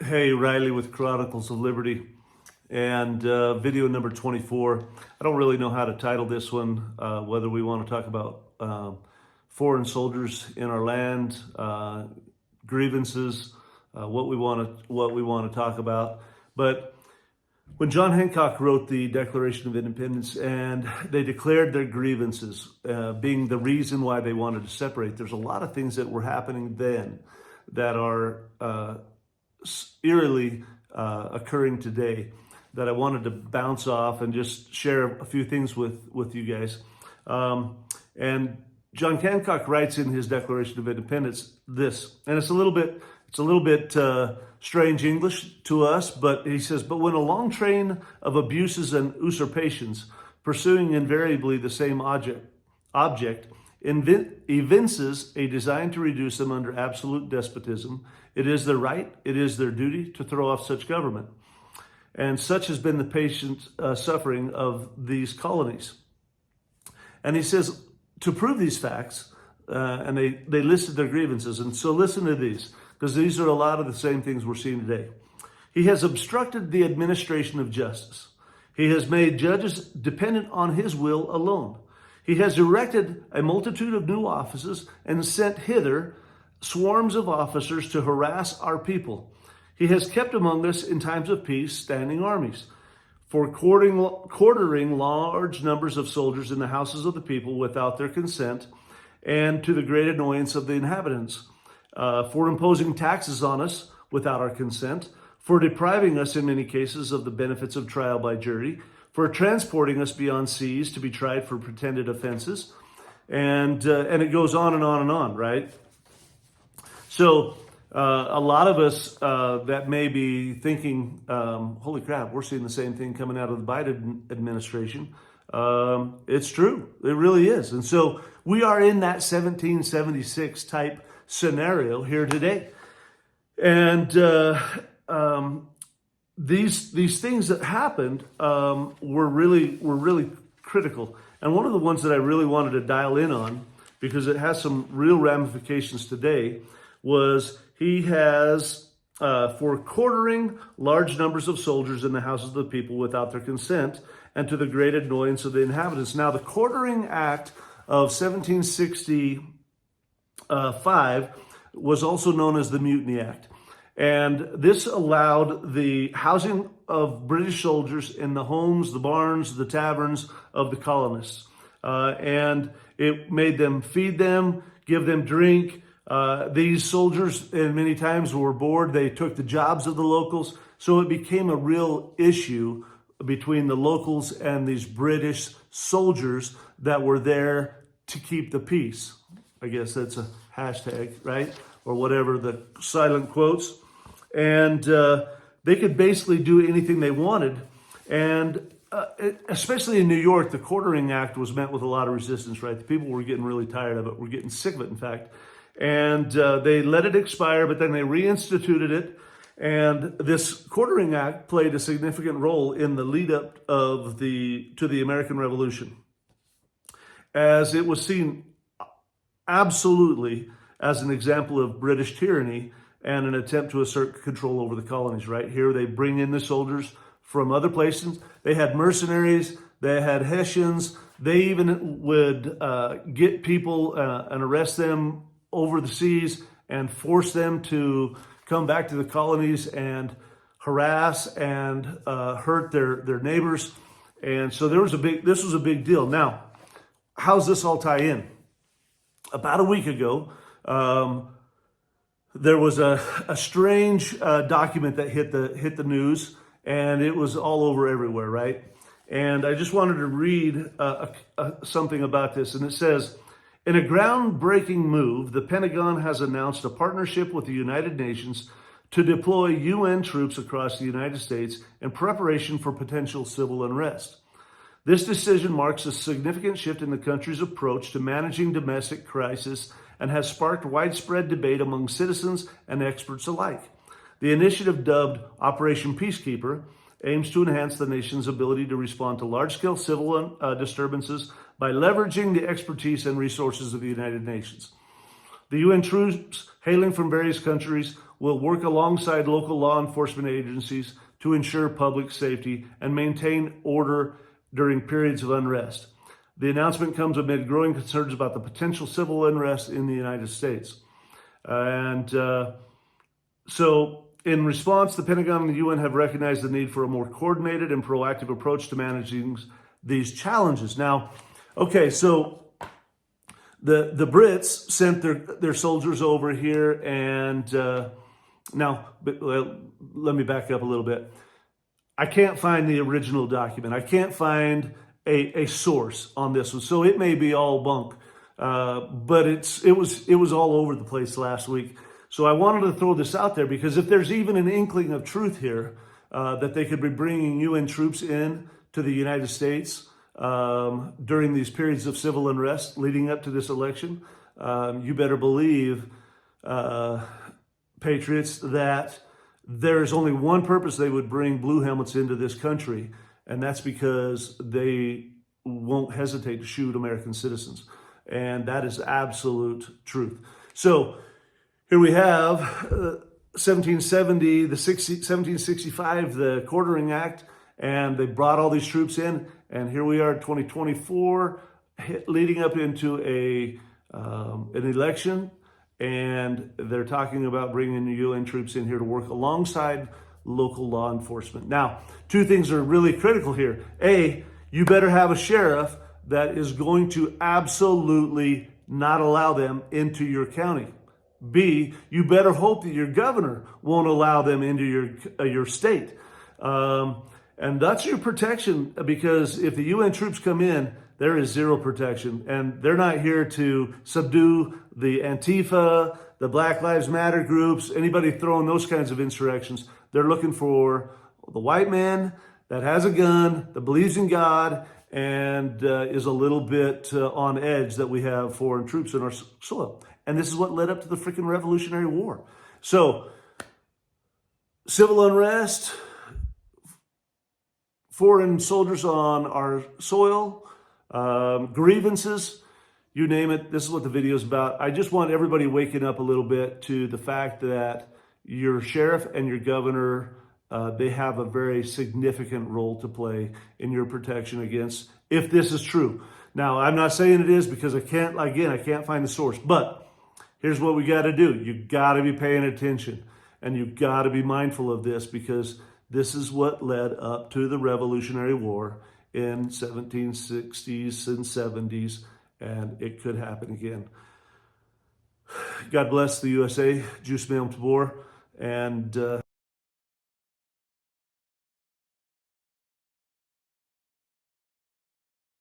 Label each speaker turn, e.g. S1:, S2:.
S1: Hey, Riley with Chronicles of Liberty and video number 24. I don't really know how to title this one, whether we want to talk about foreign soldiers in our land, grievances, what we want to talk about. But when John Hancock wrote the Declaration of Independence and they declared their grievances being the reason why they wanted to separate, there's a lot of things that were happening then that are eerily occurring today that I wanted to bounce off and just share a few things with you guys. And John Hancock writes in his Declaration of Independence this, and it's a little bit strange English to us, but he says, "But when a long train of abuses and usurpations, pursuing invariably the same object evinces a design to reduce them under absolute despotism, it is their right, it is their duty to throw off such government. And such has been the patient suffering of these colonies." And he says, to prove these facts, and they listed their grievances. And so listen to these, because these are a lot of the same things we're seeing today. "He has obstructed the administration of justice. He has made judges dependent on his will alone. He has erected a multitude of new offices and sent hither swarms of officers to harass our people. He has kept among us in times of peace standing armies, for quartering large numbers of soldiers in the houses of the people without their consent, and to the great annoyance of the inhabitants, for imposing taxes on us without our consent, for depriving us in many cases of the benefits of trial by jury, for transporting us beyond seas to be tried for pretended offenses," and it goes on and on and on, right? So a lot of us that may be thinking, holy crap, we're seeing the same thing coming out of the Biden administration. It's true. It really is. And so we are in that 1776 type scenario here today. And these things that happened were really critical. And one of the ones that I really wanted to dial in on, because it has some real ramifications today, was he has, for quartering large numbers of soldiers in the houses of the people without their consent, and to the great annoyance of the inhabitants. Now, the Quartering Act of 1765 was also known as the Mutiny Act. And this allowed the housing of British soldiers in the homes, the barns, the taverns of the colonists. And it made them feed them, give them drink. These soldiers, and many times were bored. They took the jobs of the locals. So it became a real issue between the locals and these British soldiers that were there to keep the peace. I guess that's a hashtag, right? Or whatever, the silent quotes. And they could basically do anything they wanted. And especially in New York, the Quartering Act was met with a lot of resistance, right? The people were getting really tired of it. Were getting sick of it, in fact. And they let it expire, but then they reinstituted it. And this Quartering Act played a significant role in the lead up to the American Revolution, as it was seen absolutely as an example of British tyranny and an attempt to assert control over the colonies, right? Here they bring in the soldiers from other places. They had mercenaries, they had Hessians, they even would get people and arrest them over the seas and force them to come back to the colonies and harass and hurt their neighbors. And so this was a big deal. Now, how's this all tie in? About a week ago, there was a strange document that hit the news, and it was all over everywhere, right? And I just wanted to read something about this, and it says, "In a groundbreaking move, the Pentagon has announced a partnership with the United Nations to deploy UN troops across the United States in preparation for potential civil unrest. This decision marks a significant shift in the country's approach to managing domestic crisis and has sparked widespread debate among citizens and experts alike. The initiative, dubbed Operation Peacekeeper, aims to enhance the nation's ability to respond to large-scale civil disturbances by leveraging the expertise and resources of the United Nations. The UN troops hailing from various countries will work alongside local law enforcement agencies to ensure public safety and maintain order during periods of unrest. The announcement comes amid growing concerns about the potential civil unrest in the United States. So in response, the Pentagon and the UN have recognized the need for a more coordinated and proactive approach to managing these challenges. Now, okay, so the Brits sent their soldiers over here, and let me back up a little bit. I can't find the original document. I can't find a source on this one, so it may be all bunk. But it was all over the place last week. So I wanted to throw this out there because if there's even an inkling of truth here, that they could be bringing UN troops in to the United States during these periods of civil unrest leading up to this election, you better believe, patriots, that there is only one purpose they would bring blue helmets into this country, and that's because they won't hesitate to shoot American citizens. And that is absolute truth. So here we have 1770, 1765, the Quartering Act, and they brought all these troops in. And here we are in 2024, leading up into an election. And they're talking about bringing UN troops in here to work alongside local law enforcement. Now, two things are really critical here. A, you better have a sheriff that is going to absolutely not allow them into your county. B, you better hope that your governor won't allow them into your state. And that's your protection, because if the UN troops come in, there is zero protection. And they're not here to subdue the Antifa, the Black Lives Matter groups, anybody throwing those kinds of insurrections. They're looking for the white man that has a gun, that believes in God, and is a little bit on edge that we have foreign troops in our soil. And this is what led up to the freaking Revolutionary War. So, civil unrest, foreign soldiers on our soil, grievances, you name it. This is what the video is about. I just want everybody waking up a little bit to the fact that your sheriff and your governor, they have a very significant role to play in your protection against, if this is true. Now, I'm not saying it is because I can't find the source, but here's what we got to do. You got to be paying attention, and you got to be mindful of this, because this is what led up to the Revolutionary War in 1760s and 70s, and it could happen again. God bless the USA, Jus Meum Tabor, and